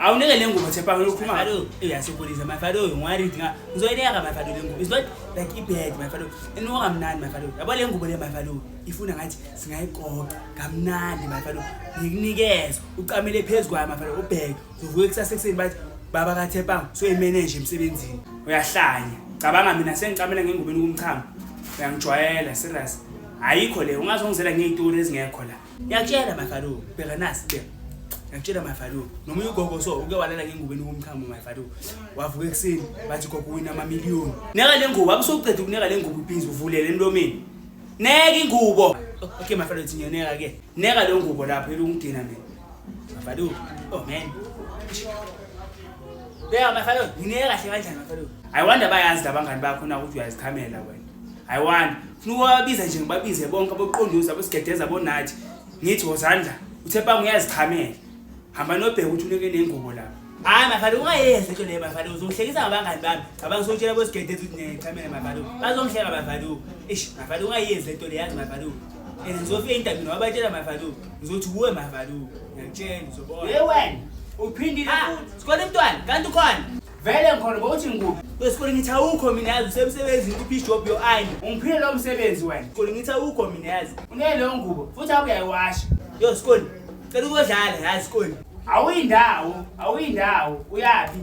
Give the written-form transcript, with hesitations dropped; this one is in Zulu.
awunike le ngubo Thepha lokukhuluma ngalo eyasipolisa mafalo ngwaridi nga ngizoyineka mafalo le ngubo is not like ibad mafalo enoka mnandi mafalo yabo le ngubo le mafalo ifuna ngathi singayiqoqa kamnandi mafalo ngikunikeza ucamele phezulu kwa mafalo ubheke uzovuka kusasa ekseni bathi baba kaThepha so imanager emsebenzini uyahlanya cabanga mina sengicamela ngengubeni kumchamo uyangijwayela serious ayikho le ungazongizela ngezitori ezingekho la yakutshela mafalo bheka nasi bheka yakutshela mafalo noma ugogo so uke walala ngengubeni kumchamo mafalo wavuka ekseni bathi gogo wina amamiliyoni neka le ngubo abusokuceda ukuneka le ngubo iphinzi uvulele entomeni neka ingubo okay mafalo thinyeneka ke neka le ngubo lapha elungidina mina mafalo oh man Beka mafalo ngineka kahle kanjani mafalo I wonder bayazi labangani bakho na ukuthi uyazikhamela wena I wonder ufuna uwabiza nje ngibabize bonke aboqonduza abosigedeza bonathi ngithi wozandla uThepha ngiyazikhamela hamba nobheka ukuthi uneke nengubo lapha hayi mafalo ungayenze into le mafalo uzohlekisa ngabangani bami abangizotshela bosigedeza ukuthi ngiyakhamela mafalo bazongihleka mafalo mafalo ungayenze into le yazi mafalo ngizofika entabeni wabatshela mafalo ngizothi kuwe mafalo ngiyakutshela uzobona wena uphindile futhi sikole mntwana kanti ukhona vele ngikhona ngokuthi ngikuphi kwesikole ngithi awukho mina yazi usemsebenzini kuphi job yo ayini ungiphile lo msebenzi wena sikole ngithi awukho mina yazi uneleyo ngubo futhi awuyayiwasha yo sikole cela ukodlala yazi sikole awuyindawo uyapi